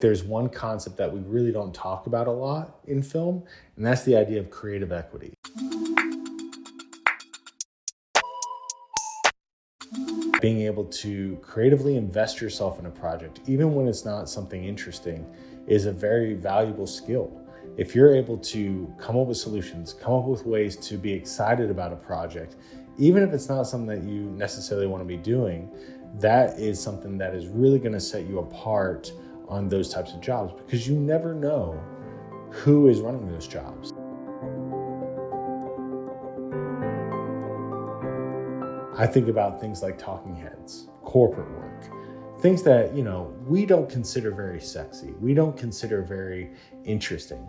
There's one concept that we really don't talk about a lot in film, and that's the idea of creative equity. Being able to creatively invest yourself in a project, even when it's not something interesting, is a very valuable skill. If you're able to come up with solutions, come up with ways to be excited about a project, even if it's not something that you necessarily want to be doing, that is something that is really going to set you apart on those types of jobs, because you never know who is running those jobs. I think about things like talking heads, corporate work, things that, we don't consider very sexy. We don't consider very interesting.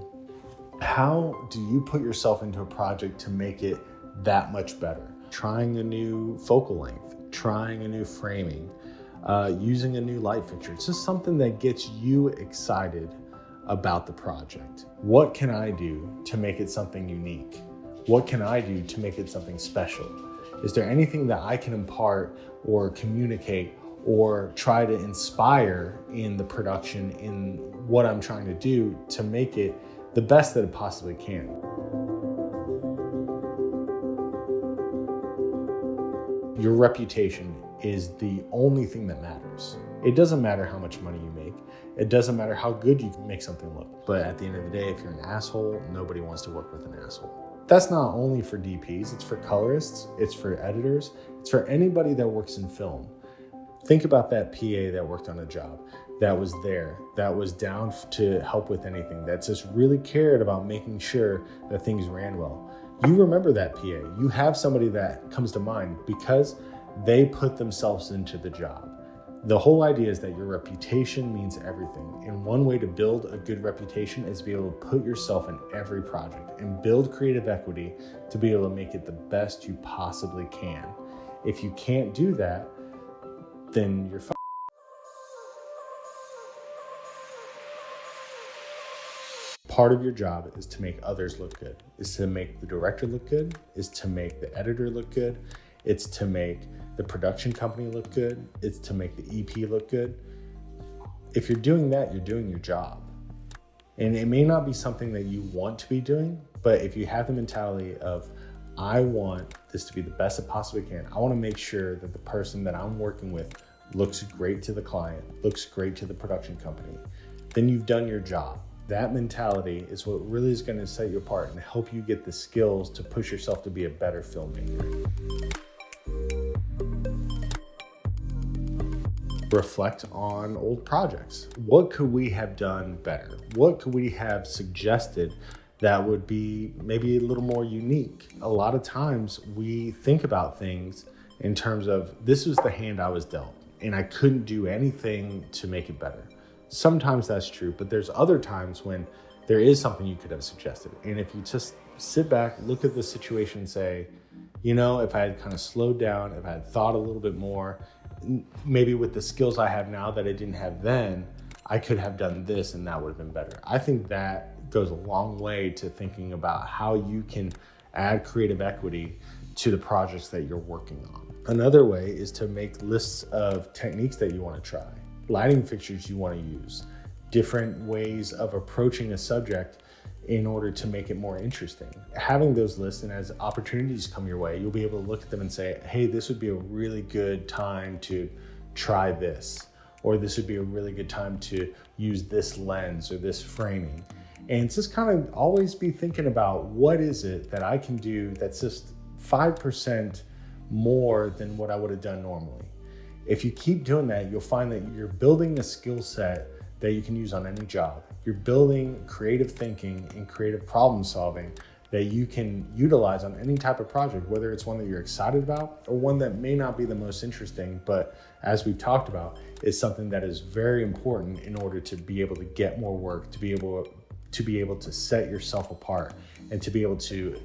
How do you put yourself into a project to make it that much better? Trying a new focal length, trying a new framing, using a new light fixture. It's just something that gets you excited about the project. What can I do to make it something unique? What can I do to make it something special? Is there anything that I can impart or communicate or try to inspire in the production, in what I'm trying to do, to make it the best that it possibly can? Your reputation is the only thing that matters. It doesn't matter how much money you make. It doesn't matter how good you can make something look. But at the end of the day, if you're an asshole, nobody wants to work with an asshole. That's not only for DPs, it's for colorists, it's for editors, it's for anybody that works in film. Think about that PA that worked on a job, that was there, that was down to help with anything, that just really cared about making sure that things ran well. You remember that PA. You have somebody that comes to mind because they put themselves into the job. The whole idea is that your reputation means everything. And one way to build a good reputation is to be able to put yourself in every project and build creative equity to be able to make it the best you possibly can. If you can't do that, then you're Part of your job is to make others look good, is to make the director look good, is to make the editor look good, it's to make the production company look good, it's to make the EP look good. If you're doing that, you're doing your job. And it may not be something that you want to be doing, but if you have the mentality of, I want this to be the best it possibly can, I want to make sure that the person that I'm working with looks great to the client, looks great to the production company, then you've done your job. That mentality is what really is going to set you apart and help you get the skills to push yourself to be a better filmmaker. Reflect on old projects. What could we have done better? What could we have suggested that would be maybe a little more unique? A lot of times we think about things in terms of, this was the hand I was dealt and I couldn't do anything to make it better. Sometimes that's true, but there's other times when there is something you could have suggested. And if you just sit back, look at the situation and say, if I had kind of slowed down, if I had thought a little bit more, maybe with the skills I have now that I didn't have then, I could have done this and that would have been better. I think that goes a long way to thinking about how you can add creative equity to the projects that you're working on. Another way is to make lists of techniques that you want to try, lighting fixtures you want to use, different ways of approaching a subject in order to make it more interesting. Having those lists, and as opportunities come your way, you'll be able to look at them and say, hey, this would be a really good time to try this, or this would be a really good time to use this lens or this framing. And just kind of always be thinking about, what is it that I can do that's just 5% more than what I would have done normally? If you keep doing that, you'll find that you're building a skill set that you can use on any job. You're building creative thinking and creative problem solving that you can utilize on any type of project, whether it's one that you're excited about or one that may not be the most interesting, but as we've talked about, is something that is very important in order to be able to get more work, to be able to set yourself apart, and to be able to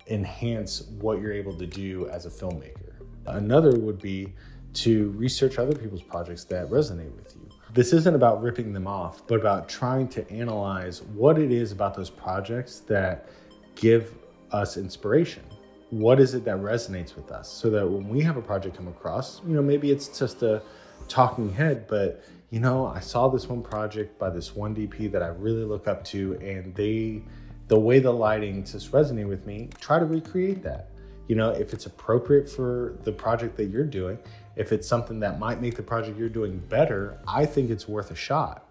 enhance what you're able to do as a filmmaker. Another would be to research other people's projects that resonate with you. This isn't about ripping them off, but about trying to analyze what it is about those projects that give us inspiration. What is it that resonates with us? So that when we have a project come across, maybe it's just a talking head, but you know, I saw this one project by this one DP that I really look up to, and the way the lighting just resonated with me, try to recreate that. You know, if it's appropriate for the project that you're doing, if it's something that might make the project you're doing better, I think it's worth a shot.